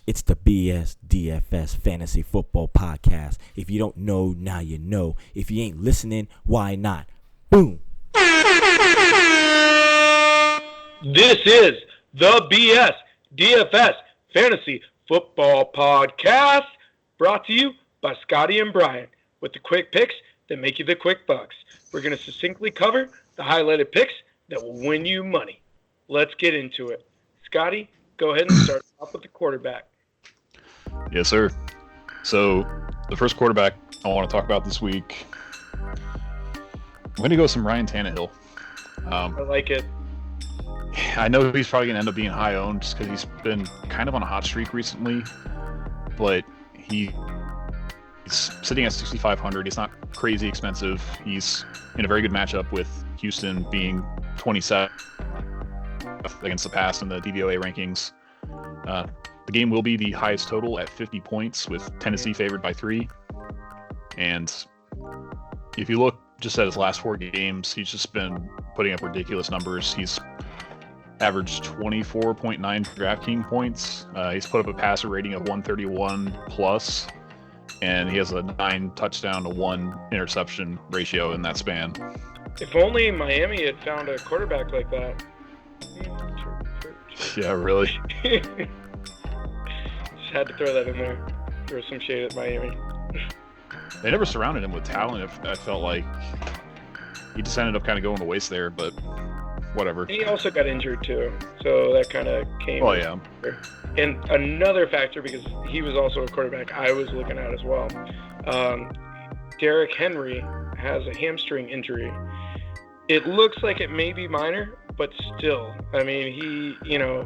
It's the BSDFS Fantasy Football Podcast. If you don't know, now you know. If you ain't listening, why not? Boom. This is the BSDFS Fantasy Football Podcast, brought to you by Scotty and Brian, with the quick picks that make you the quick bucks. We're going to succinctly cover the highlighted picks that will win you money. Let's get into it. Scotty, go ahead and start off with the quarterback. Yes, sir. So, the first quarterback I want to talk about this week, I'm going to go with some Ryan Tannehill. I like it. I know he's probably going to end up being high owned just because he's been kind of on a hot streak recently, but he's sitting at 6,500. He's not crazy expensive. He's in a very good matchup with Houston being 27th against the pass in the DVOA rankings. The game will be the highest total at 50 points, with Tennessee favored by 3. And if you look just at his last 4 games, he's just been putting up ridiculous numbers. He's averaged 24.9 DraftKings points. He's put up a passer rating of 131 plus, and he has a 9 touchdown to 1 interception ratio in that span. If only Miami had found a quarterback like that. Yeah, really. Just had to throw that in there. Throw some shade at Miami. They never surrounded him with talent. I felt like he just ended up kind of going to waste there, but whatever. He also got injured too, so that kind of came. Oh yeah. And another factor, because he was also a quarterback I was looking at as well. Derrick Henry has a hamstring injury. It looks like it may be minor, but still, I mean, he,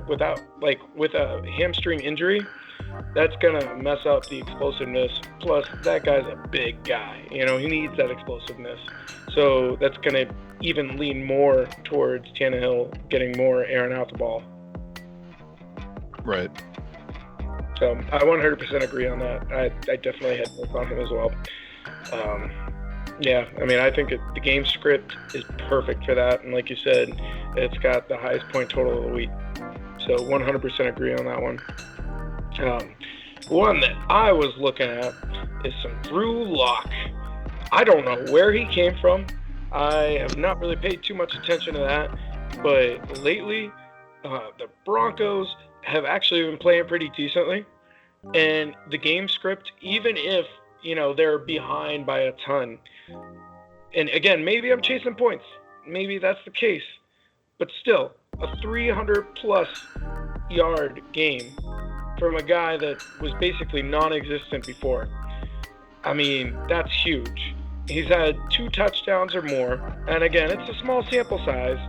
with a hamstring injury, that's going to mess up the explosiveness. Plus, that guy's a big guy. He needs that explosiveness. So that's going to even lean more towards Tannehill getting more airing out the ball. Right. So I 100% agree on that. I definitely had hope on him as well. Yeah, I mean, I think the game script is perfect for that. And like you said, it's got the highest point total of the week. So 100% agree on that one. One that I was looking at is some Drew Lock. I don't know where he came from. I have not really paid too much attention to that. But lately, the Broncos have actually been playing pretty decently. And the game script, even if, they're behind by a ton. And again, maybe I'm chasing points. Maybe that's the case. But still, a 300-plus yard game from a guy that was basically non-existent before. I mean, that's huge. He's had 2 touchdowns or more. And again, it's a small sample size.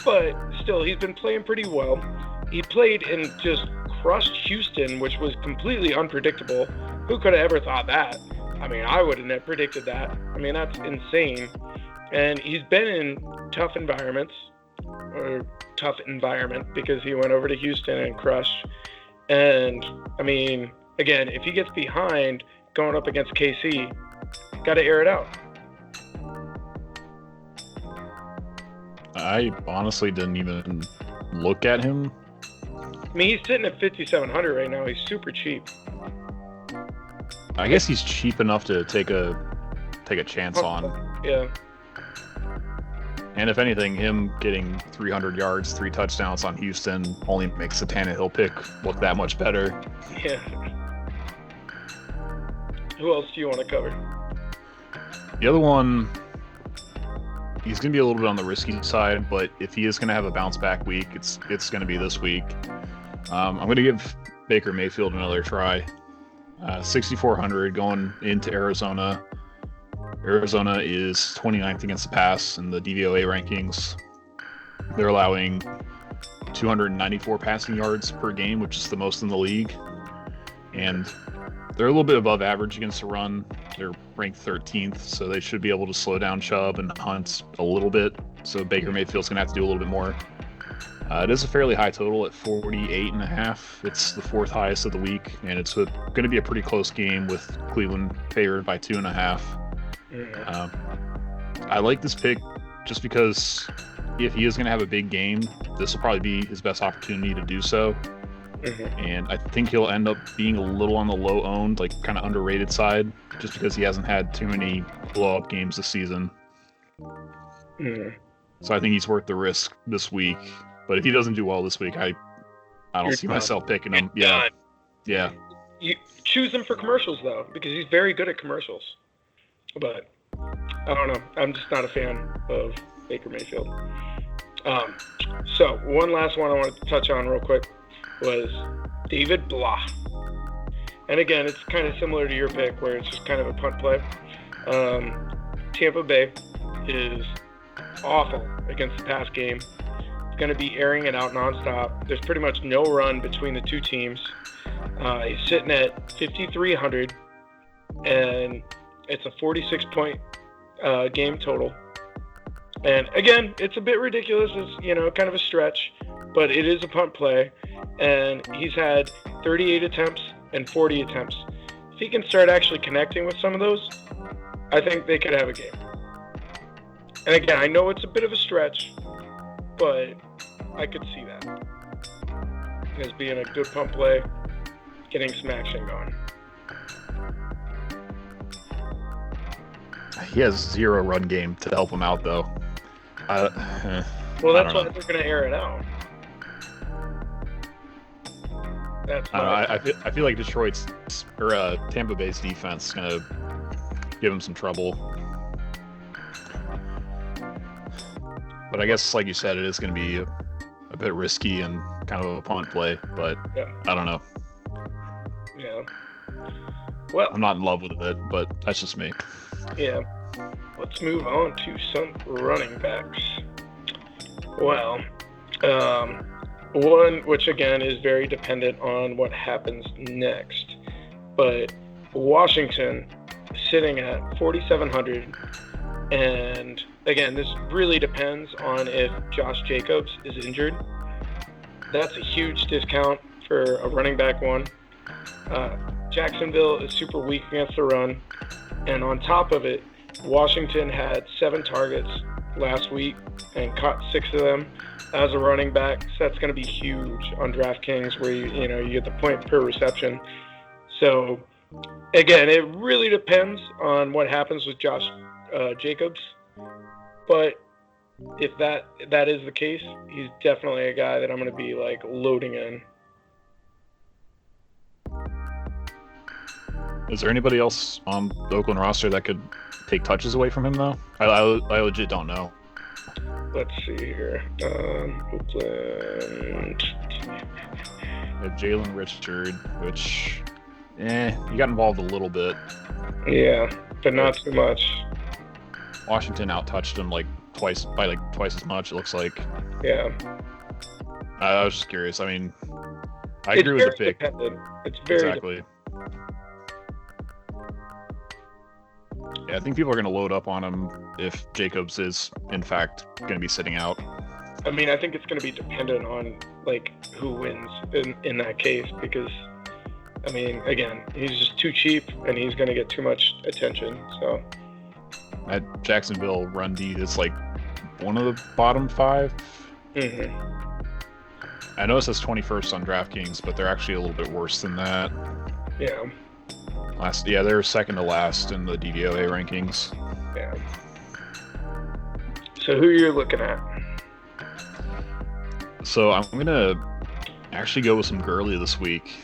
But still, he's been playing pretty well. He played and just crushed Houston, which was completely unpredictable. Who could have ever thought that? I mean, I wouldn't have predicted that. I mean, that's insane. And he's been in tough environment because he went over to Houston and crushed. And, I mean, again, if he gets behind going up against KC, got to air it out. I honestly didn't even look at him. I mean, he's sitting at 5,700 right now. He's super cheap. I guess he's cheap enough to take a chance on. Yeah. And if anything, him getting 300 yards, 3 touchdowns on Houston only makes the Tannehill pick look that much better. Yeah. Who else do you want to cover? The other one, he's going to be a little bit on the risky side, but if he is going to have a bounce back week, it's going to be this week. I'm going to give Baker Mayfield another try. 6,400 going into Arizona. Arizona is 29th against the pass in the DVOA rankings. They're allowing 294 passing yards per game, which is the most in the league. And they're a little bit above average against the run. They're ranked 13th, so they should be able to slow down Chubb and Hunt a little bit. So Baker Mayfield's going to have to do a little bit more. It is a fairly high total at 48.5. It's the 4th highest of the week, and it's going to be a pretty close game with Cleveland favored by 2.5. I like this pick just because if he is going to have a big game, this will probably be his best opportunity to do so. And I think he'll end up being a little on the low owned, like kind of underrated side, just because he hasn't had too many blow up games this season. So I think he's worth the risk this week. But if he doesn't do well this week, I don't see myself picking him. Yeah. You choose him for commercials though, because he's very good at commercials. But I don't know. I'm just not a fan of Baker Mayfield. So one last one I wanted to touch on real quick was David Blah. And again, it's kind of similar to your pick where it's just kind of a punt play. Tampa Bay is awful against the pass game. It's going to be airing it out nonstop. There's pretty much no run between the two teams. He's sitting at 5,300, and it's a 46-point game total. And again, it's a bit ridiculous. It's, kind of a stretch, but it is a punt play. And he's had 38 attempts and 40 attempts. If he can start actually connecting with some of those, I think they could have a game. And again, I know it's a bit of a stretch, but I could see that as being a good punt play, getting some action going. He has zero run game to help him out, though. Well, that's why they're going to air it out. I feel like Tampa Bay's defense is going to give him some trouble. But I guess, like you said, it is going to be a bit risky and kind of a punt play. But I don't know. Yeah. Well, I'm not in love with it, but that's just me. Yeah. Let's move on to some running backs. Well, one which again is very dependent on what happens next, but Washington sitting at 4,700, and again, this really depends on if Josh Jacobs is injured. That's a huge discount for a running back one. Jacksonville is super weak against the run, and on top of it, Washington had 7 targets last week and caught 6 of them as a running back. So that's going to be huge on DraftKings, where you get the point per reception. So again, it really depends on what happens with Josh Jacobs. But if that is the case, he's definitely a guy that I'm going to be like loading in. Is there anybody else on the Oakland roster that could take touches away from him, though? I legit don't know. Let's see here. Oakland. Jalen Richard, which, he got involved a little bit. Yeah, but not too much. Washington out-touched him twice as much, it looks like. Yeah. I was just curious. I mean, I agree with the pick. Dependent. It's very exactly. Yeah, I think people are going to load up on him if Jacobs is, in fact, going to be sitting out. I mean, I think it's going to be dependent on, who wins in that case, because, I mean, again, he's just too cheap, and he's going to get too much attention, so. That Jacksonville run D is, one of the bottom 5. Mm-hmm. I know it says 21st on DraftKings, but they're actually a little bit worse than that. Yeah. They're second to last in the DVOA rankings. Yeah. So who are you looking at? So I'm gonna actually go with some Gurley this week.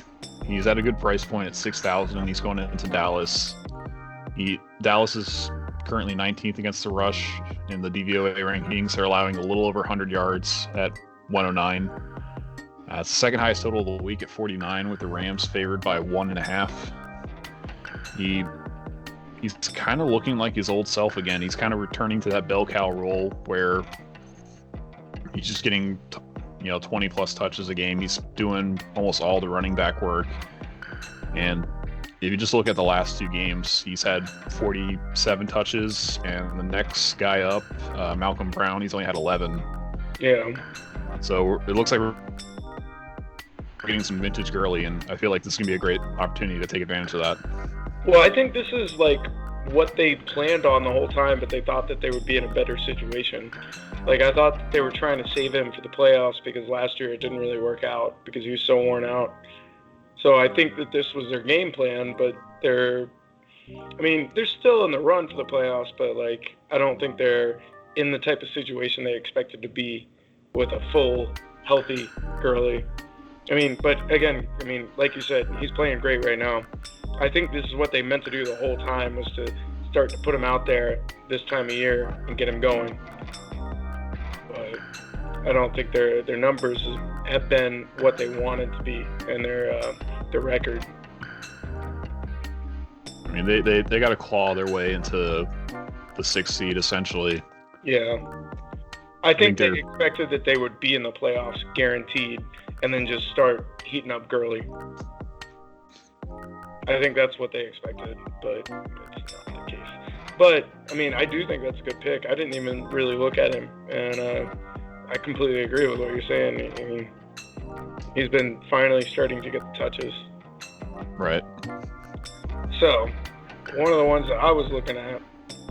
He's at a good price point at 6,000, and he's going into Dallas. Dallas is currently 19th against the rush in the DVOA rankings. They're allowing a little over 100 yards at 109. It's the second highest total of the week at 49, with the Rams favored by 1.5. He's kind of looking like his old self again. He's kind of returning to that bell cow role where he's just getting 20 plus touches a game. He's doing almost all the running back work. And if you just look at the last 2 games, he's had 47 touches, and the next guy up, Malcolm Brown, he's only had 11. Yeah. So it looks like we're getting some vintage Gurley, and I feel like this is going to be a great opportunity to take advantage of that. Well, I think this is what they planned on the whole time, but they thought that they would be in a better situation. Like, I thought that they were trying to save him for the playoffs because last year it didn't really work out because he was so worn out. So I think that this was their game plan, but they're still in the run for the playoffs, but, like, I don't think they're in the type of situation they expected to be with a full, healthy Gurley. But again, like you said, he's playing great right now. I think this is what they meant to do the whole time, was to start to put him out there this time of year and get him going. But I don't think their numbers have been what they wanted to be, and their record. I mean, they got to claw their way into the 6th seed, essentially. Yeah. I think they expected that they would be in the playoffs, guaranteed, and then just start heating up Gurley. I think that's what they expected, but it's not the case. But, I do think that's a good pick. I didn't even really look at him, and I completely agree with what you're saying. He's been finally starting to get the touches. Right. So, one of the ones that I was looking at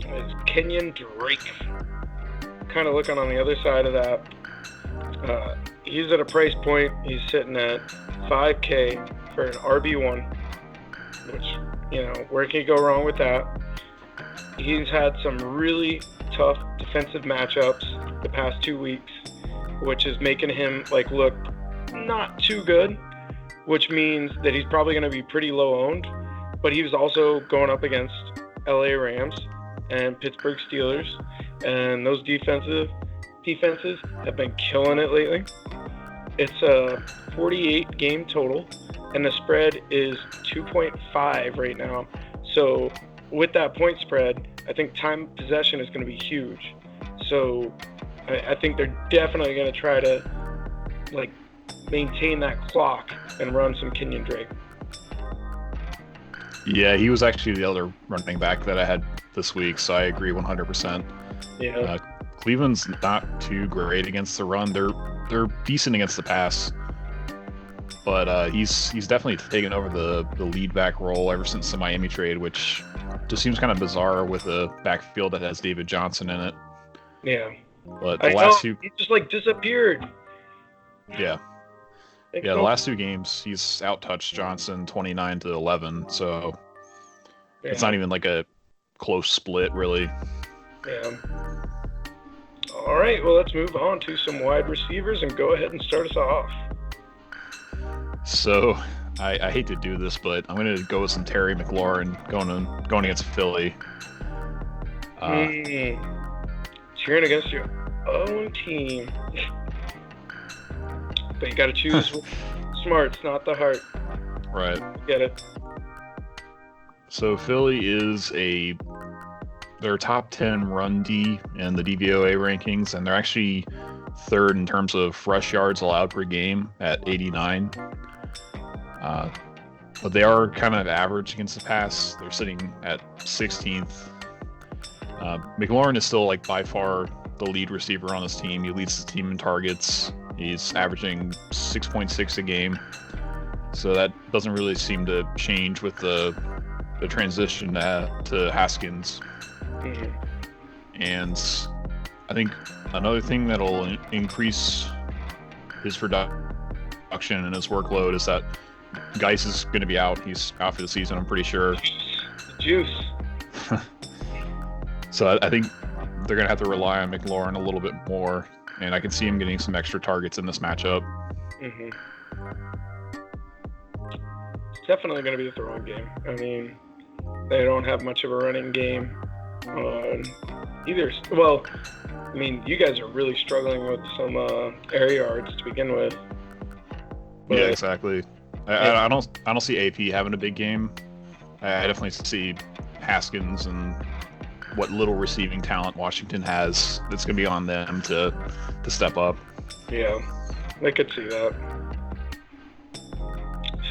is Kenyon Drake. Kind of looking on the other side of that. He's at a price point. He's sitting at $5K for an RB1, which, where can you go wrong with that? He's had some really tough defensive matchups the past 2 weeks, which is making him look not too good, which means that he's probably going to be pretty low owned. But he was also going up against LA Rams and Pittsburgh Steelers, and those defenses have been killing it lately. It's a 48 game total, and the spread is 2.5 right now. So with that point spread, I think time of possession is going to be huge. So I think they're definitely going to try to maintain that clock and run some Kenyon Drake. Yeah, he was actually the other running back that I had this week, so I agree 100%. Yeah. Cleveland's not too great against the run. They're decent against the pass, but he's definitely taken over the lead back role ever since the Miami trade, which just seems kind of bizarre with a backfield that has David Johnson in it. Yeah. But the last two, he just disappeared. Yeah. Yeah, the last 2 games, he's out-touched Johnson 29-11, so it's not even a close split, really. Yeah. All right, well, let's move on to some wide receivers and go ahead and start us off. So, I hate to do this, but I'm going to go with some Terry McLaurin going against Philly. Cheering against your own team. But you got to choose smarts, not the heart. Right. Get it. So Philly is their top 10 run D in the DVOA rankings, and they're actually 3rd in terms of rush yards allowed per game at 89. But they are kind of average against the pass. They're sitting at 16th. McLaurin is still by far the lead receiver on this team. He leads the team in targets. He's averaging 6.6 a game, so that doesn't really seem to change with the transition to Haskins. Mm-hmm. And I think another thing that'll increase his production and his workload is that Geis is going to be out. He's out for the season, I'm pretty sure. Juice. So I think they're going to have to rely on McLaurin a little bit more. And I can see him getting some extra targets in this matchup. Mm-hmm. It's definitely going to be a throwing game. They don't have much of a running game on either. Well, you guys are really struggling with some air yards to begin with. But, yeah, exactly. I don't see AP having a big game. I definitely see Haskins and what little receiving talent Washington has. That's going to be on them to step up. Yeah, I could see that.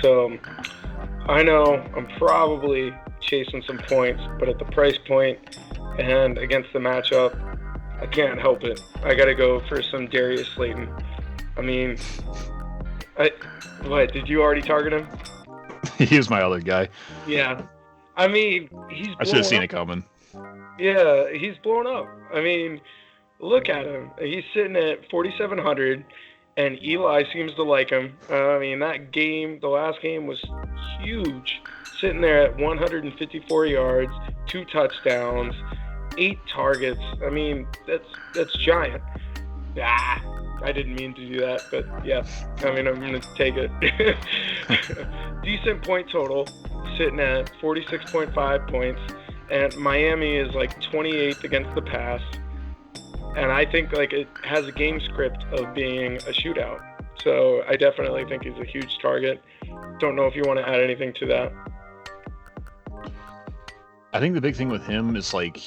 So, I know I'm probably chasing some points, but at the price point and against the matchup, I can't help it. I got to go for some Darius Slayton. What, did you already target him? He was my other guy. Yeah. I mean, I should have seen it coming. Yeah, he's blown up. I mean, look at him. He's sitting at 4,700, and Eli seems to like him. I mean, the last game was huge. Sitting there at 154 yards, 2 touchdowns, 8 targets. I mean, that's giant. I didn't mean to do that, but yeah. I mean, I'm going to take it. Decent point total, sitting at 46.5 points. And Miami is like 28th against the pass. And I think like it has a game script of being a shootout. So I definitely think he's a huge target. Don't know if you want to add anything to that. I think the big thing with him is like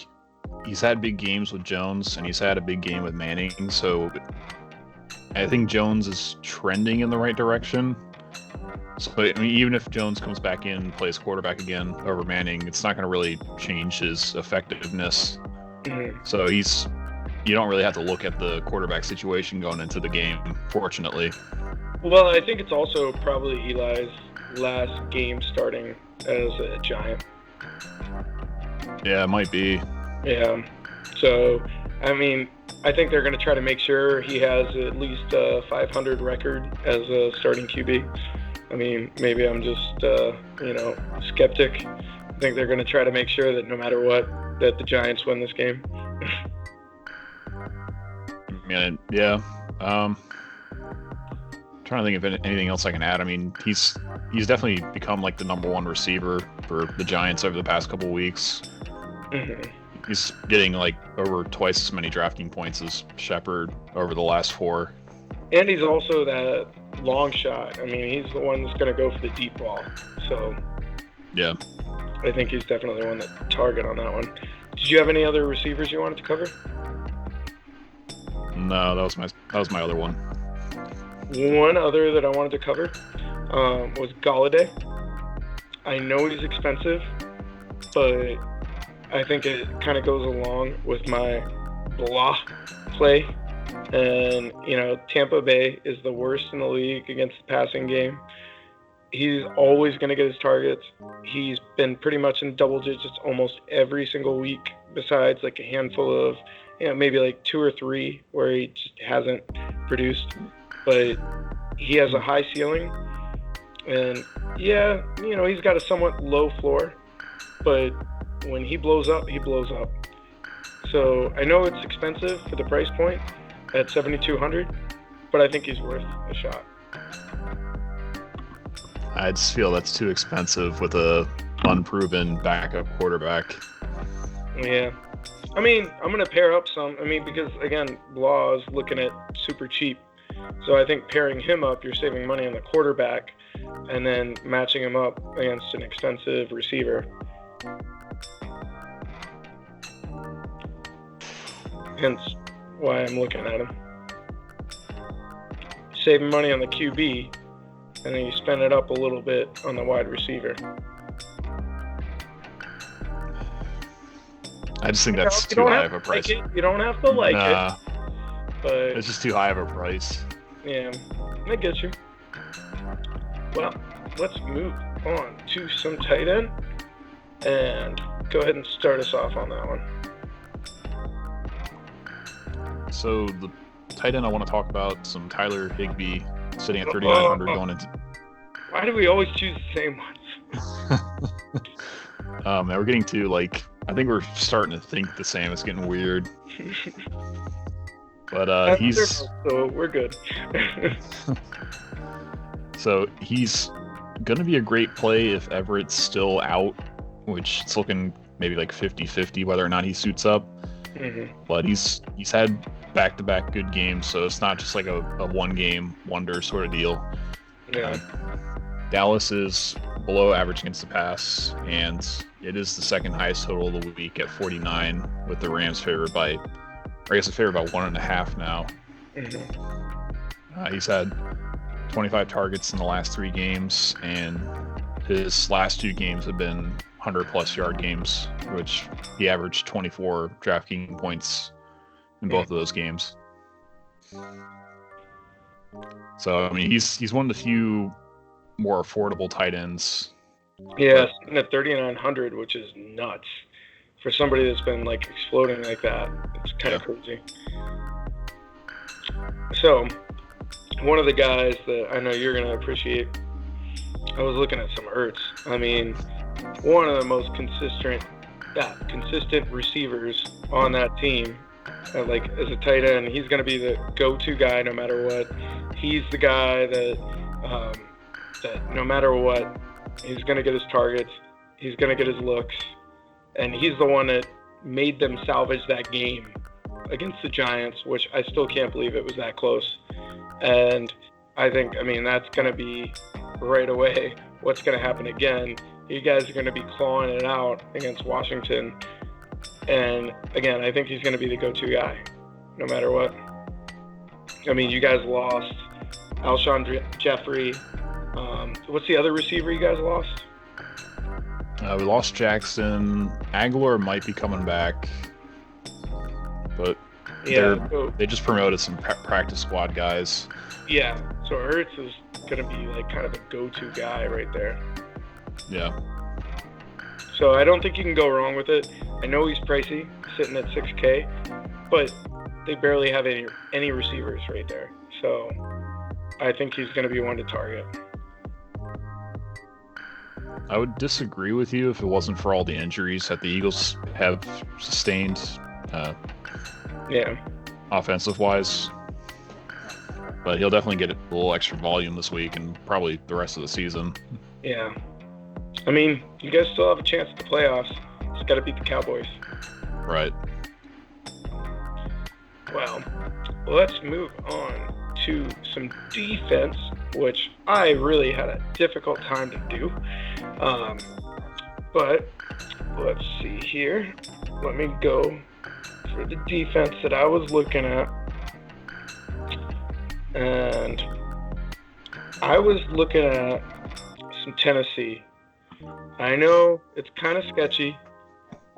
he's had big games with Jones and he's had a big game with Manning. So I think Jones is trending in the right direction. So, I mean, even if Jones comes back in and plays quarterback again over Manning, it's not going to really change his effectiveness. Mm-hmm. So you don't really have to look at the quarterback situation going into the game, fortunately. Well, I think it's also probably Eli's last game starting as a Giant. Yeah, it might be. Yeah. So, I mean, I think they're going to try to make sure he has at least a 500 record as a starting QB. I mean, maybe I'm just, skeptic. I think they're going to try to make sure that no matter what, that the Giants win this game. Yeah. Trying to think of anything else I can add. I mean, he's definitely become like the number 1 receiver for the Giants over the past couple of weeks. Mm-hmm. He's getting like over twice as many DraftKings points as Shepard over the last 4. And he's also that long shot. I mean, he's the one that's going to go for the deep ball. So, yeah, I think he's definitely the one that target on that one. Did you have any other receivers you wanted to cover? No, that was my other one. One other that I wanted to cover was Galladay. I know he's expensive, but I think it kind of goes along with my blah play. And, Tampa Bay is the worst in the league against the passing game. He's always going to get his targets. He's been pretty much in double digits almost every single week, besides like a handful of, maybe like 2 or 3 where he just hasn't produced. But he has a high ceiling. And, yeah, he's got a somewhat low floor. But when he blows up, he blows up. So I know it's expensive for the price point at 7,200, but I think he's worth a shot. I just feel that's too expensive with a unproven backup quarterback. Yeah. I mean, I'm going to pair up some. I mean, because, again, Law is looking at super cheap. So I think pairing him up, you're saving money on the quarterback and then matching him up against an expensive receiver. Hence why I'm looking at him. Saving money on the QB, and then you spend it up a little bit on the wide receiver. I just think that's too high of a price. You don't have to like it, but it's just too high of a price. Yeah, I get you. Well, let's move on to some tight end, and go ahead and start us off on that one. So the tight end I want to talk about, some Tyler Higbee sitting at 3,900 going into. Why do we always choose the same ones? Now we're getting to I think we're starting to think the same. It's getting weird. But he's so we're good. So he's gonna be a great play if Everett's still out, which it's looking maybe like 50-50 whether or not he suits up. Mm-hmm. But he's had back-to-back good games, so it's not just like a one-game wonder sort of deal. Yeah. Dallas is below average against the pass, and it is the second highest total of the week at 49, with the Rams favored by, or I guess, favored by 1.5 now. Mm-hmm. He's had 25 targets in the last 3 games, and his last 2 games have been 100-plus yard games, which he averaged 24 DraftKings points in both of those games. So, I mean, he's one of the few more affordable tight ends Yeah, sitting at 3,900, which is nuts for somebody that's been like exploding like that. It's kind of crazy. So, one of the guys that I know you're gonna appreciate, I was looking at some Ertz. I mean, one of the most consistent receivers on that team. Like as a tight end, he's gonna be the go-to guy no matter what. He's the guy that no matter what, he's gonna get his targets. He's gonna get his looks, and he's the one that made them salvage that game against the Giants, which I still can't believe it was that close. And I think, that's going to be right away what's going to happen again. You guys are going to be clawing it out against Washington. And again, I think he's going to be the go-to guy no matter what. You guys lost Alshon Jeffrey. What's the other receiver you guys lost? We lost Jackson. Aguilar might be coming back, but they just promoted some practice squad guys. Yeah, so Ertz is going to be like kind of a go-to guy right there. Yeah. So I don't think you can go wrong with it. I know he's pricey, sitting at $6K, but they barely have any receivers right there. So I think he's going to be one to target. I would disagree with you if it wasn't for all the injuries that the Eagles have sustained. Offensive-wise. But he'll definitely get a little extra volume this week and probably the rest of the season. Yeah. You guys still have a chance at the playoffs. Just got to beat the Cowboys. Right. Well, let's move on to some defense, which I really had a difficult time to do. But let's see here. Let me go for the defense that I was looking at. And I was looking at some Tennessee. I know it's kind of sketchy.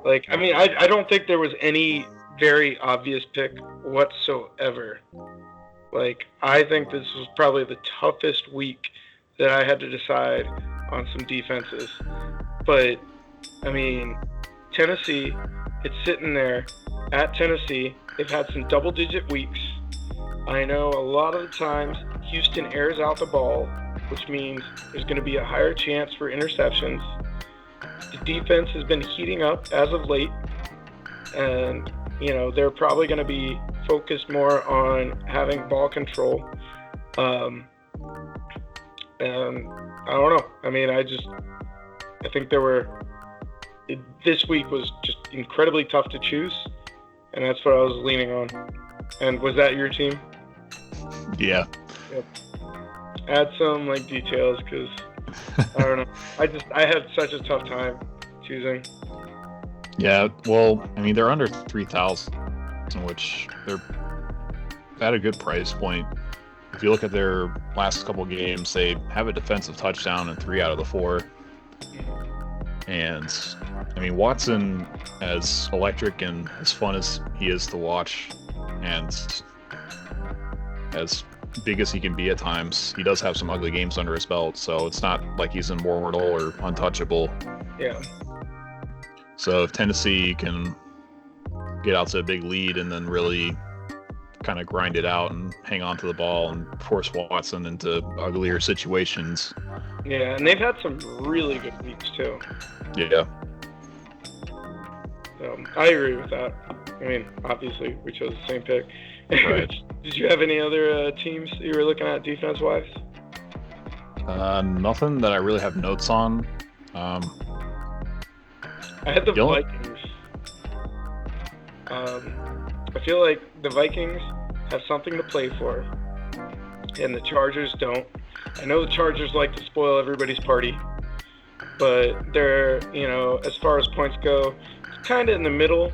I don't think there was any very obvious pick whatsoever. I think this was probably the toughest week that I had to decide on some defenses. But, Tennessee, it's sitting there at Tennessee. They've had some double-digit weeks. I know a lot of the times Houston airs out the ball, which means there's going to be a higher chance for interceptions. The defense has been heating up as of late, and, they're probably going to be focused more on having ball control. And I don't know. I think this week was just incredibly tough to choose, and that's what I was leaning on. And was that your team? Yeah. Yep. Add some details, because I don't know. I had such a tough time choosing. Yeah, well, they're under 3,000, which they're at a good price point. If you look at their last couple games, they have a defensive touchdown in 3 out of the 4. And Watson, as electric and as fun as he is to watch, and as big as he can be at times, he does have some ugly games under his belt, so it's not like he's immortal or untouchable. Yeah. So if Tennessee can get out to a big lead and then really kind of grind it out and hang on to the ball and force Watson into uglier situations. Yeah, and they've had some really good weeks too. Yeah. So I agree with that. Obviously we chose the same pick. Right. Did you have any other teams that you were looking at defense-wise? Nothing that I really have notes on. I had the Vikings. I feel like the Vikings have something to play for, and the Chargers don't. I know the Chargers like to spoil everybody's party, but they're, as far as points go, it's kind of in the middle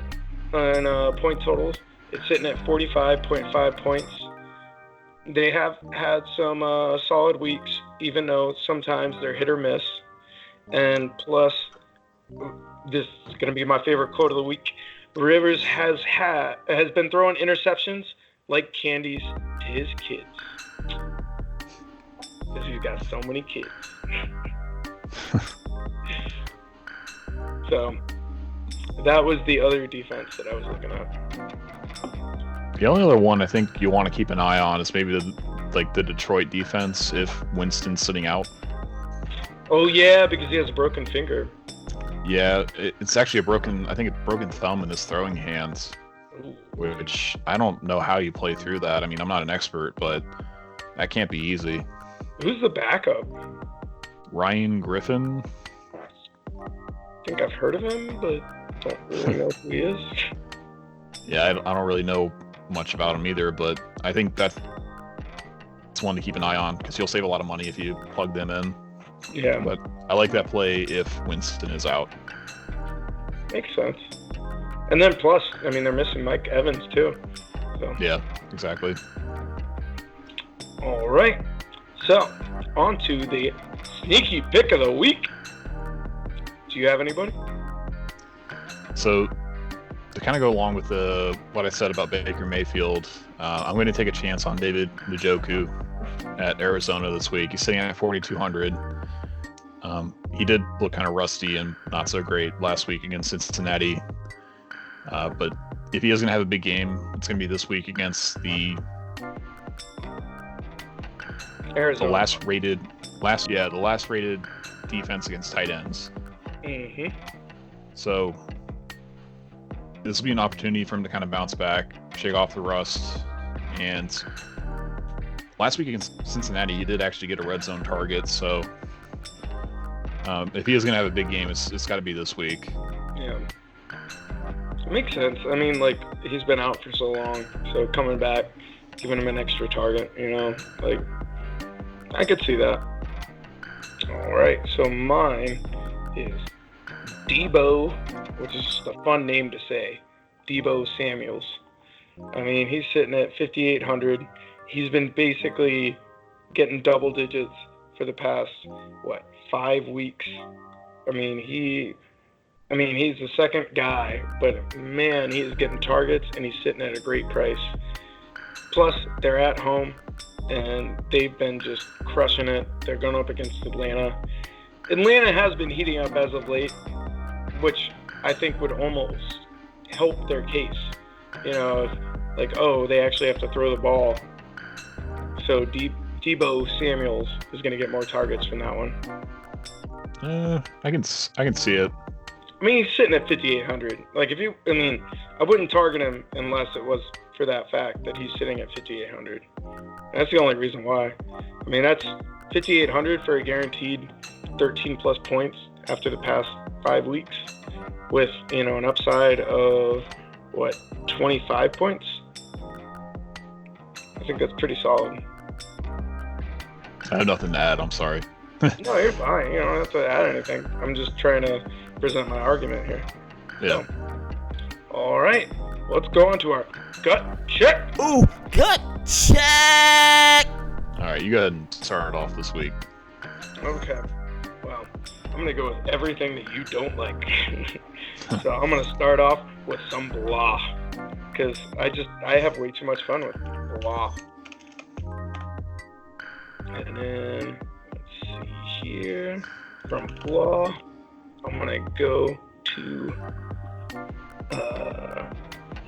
on point totals. It's sitting at 45.5 points. They have had some solid weeks, even though sometimes they're hit or miss. And plus, this is going to be my favorite quote of the week. Rivers has been throwing interceptions like candies to his kids. Because he's got so many kids. So that was the other defense that I was looking at. The only other one I think you want to keep an eye on is maybe the Detroit defense if Winston's sitting out. Oh yeah, because he has a broken finger. Yeah, it's actually a broken thumb in his throwing hands, which I don't know how you play through that. I mean, I'm not an expert, but that can't be easy. Who's the backup? Ryan Griffin. I think I've heard of him, but don't really know who he is. Yeah, I don't really know much about him either, but I think that's one to keep an eye on because you'll save a lot of money if you plug them in. Yeah. But I like that play if Winston is out. Makes sense. And then plus, I mean, they're missing Mike Evans too. So. Yeah, exactly. All right. So, on to the sneaky pick of the week. Do you have anybody? So, to kind of go along with what I said about Baker Mayfield, I'm going to take a chance on David Njoku at Arizona this week. He's sitting at 4,200. He did look kind of rusty and not so great last week against Cincinnati. But if he is going to have a big game, it's going to be this week against the Arizona. The last rated defense against tight ends. Mm-hmm. So this will be an opportunity for him to kind of bounce back, shake off the rust. And last week against Cincinnati, he did actually get a red zone target. So if he is going to have a big game, it's got to be this week. Yeah. It makes sense. I mean, like, he's been out for so long, so coming back, giving him an extra target, like, I could see that. All right, so mine is Debo, which is just a fun name to say, Debo Samuels. I mean, he's sitting at 5,800. He's been basically getting double digits for the past, 5 weeks. I mean, he's the second guy, but man, he is getting targets and he's sitting at a great price. Plus, they're at home and they've been just crushing it. They're going up against Atlanta. Atlanta has been heating up as of late, which I think would almost help their case. They actually have to throw the ball. So Debo Samuels is going to get more targets from that one. I can see it. I mean, he's sitting at 5,800. I wouldn't target him unless it was for that fact that he's sitting at 5,800. That's the only reason why. I mean, that's 5,800 for a guaranteed 13 plus points after the past 5 weeks with, an upside of 25 points. I think that's pretty solid. I have nothing to add. I'm sorry. No, you're fine. You don't have to add anything. I'm just trying to present my argument here. Yeah. So, all right. Let's go on to our gut check. Ooh, gut check! All right, you go ahead and start it off this week. Okay. Well, I'm going to go with everything that you don't like. So I'm going to start off with some blah. Because I have way too much fun with blah. And then, let's see here. From blah, I'm going to go to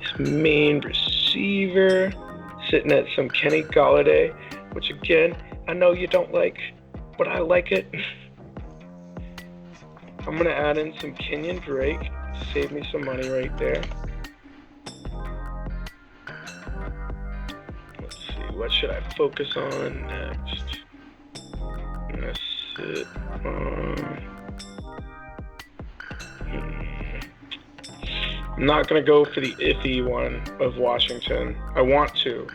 his main receiver, sitting at some Kenny Golladay, which again, I know you don't like, but I like it. I'm going to add in some Kenyon Drake to save me some money right there. Let's see, what should I focus on next? I'm going to sit on... I'm not going to go for the iffy one of Washington. I want to,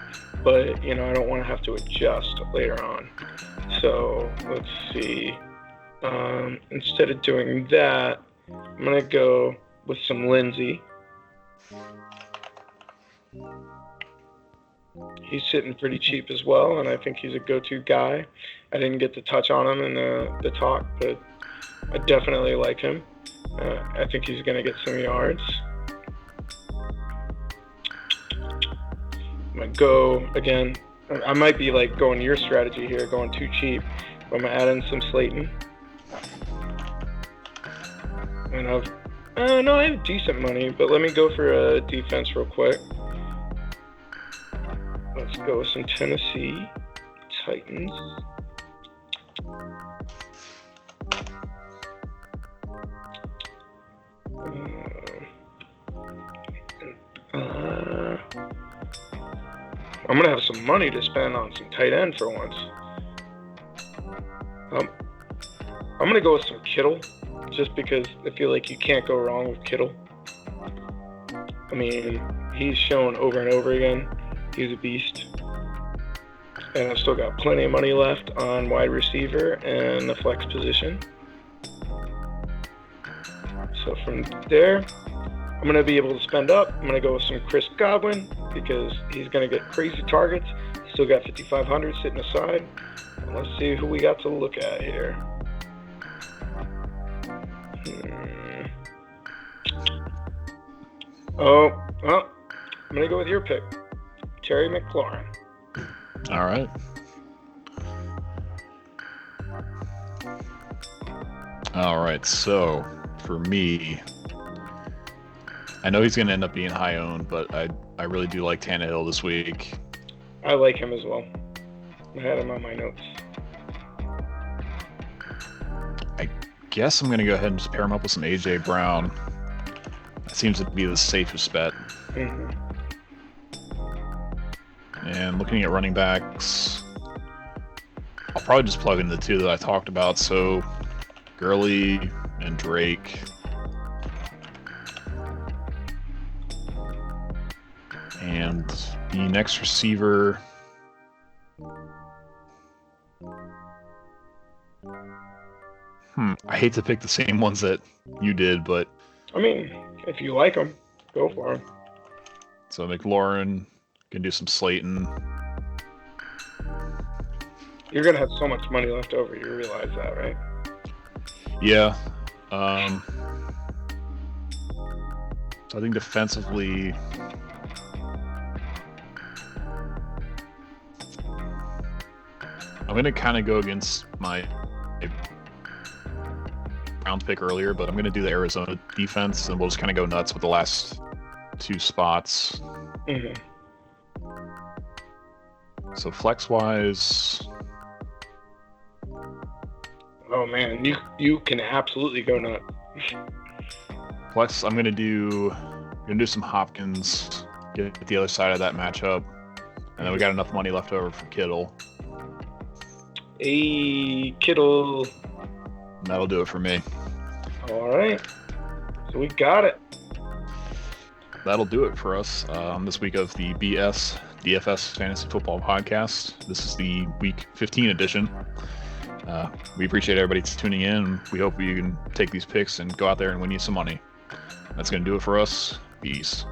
but, I don't want to have to adjust later on. So, let's see. Instead of doing that, I'm going to go with some Lindsey. He's sitting pretty cheap as well, and I think he's a go-to guy. I didn't get to touch on him in the talk, but I definitely like him. I think he's going to get some yards. I'm going to go, again, I might be going your strategy here, going too cheap. But I'm going to add in some Slayton. And No, I have decent money, but let me go for a defense real quick. Let's go with some Tennessee Titans. I'm gonna have some money to spend on some tight end for once. I'm gonna go with some Kittle, just because I feel like you can't go wrong with Kittle. I mean, he's shown over and over again he's a beast. And I've still got plenty of money left on wide receiver and the flex position. So from there, I'm going to be able to spend up. I'm going to go with some Chris Godwin because he's going to get crazy targets. Still got 5,500 sitting aside. And let's see who we got to look at here. Oh, well, I'm going to go with your pick, Terry McLaurin. All right. All right, so for me, I know he's going to end up being high owned, but I really do like Tannehill this week. I like him as well. I had him on my notes. I guess I'm going to go ahead and just pair him up with some A.J. Brown. That seems to be the safest bet. Mm-hmm. And looking at running backs, I'll probably just plug in the two that I talked about. So Gurley and Drake. And the next receiver, I hate to pick the same ones that you did, but I mean, if you like them, go for them. So McLaurin, can do some Slayton. You're going to have so much money left over, you realize that, right? Yeah. So I think defensively, I'm going to kind of go against my Browns pick earlier, but I'm going to do the Arizona defense, and we'll just kind of go nuts with the last two spots. Mm-hmm. So flex-wise... Oh, man, you can absolutely go nuts. Flex, I'm going to do some Hopkins, get the other side of that matchup, and then we got enough money left over for Kittle. Hey, Kittle. And that'll do it for me. All right. So we got it. That'll do it for us this week of the BSDFS Fantasy Football Podcast. This is the Week 15 edition. We appreciate everybody tuning in. We hope you can take these picks and go out there and win you some money. That's going to do it for us. Peace.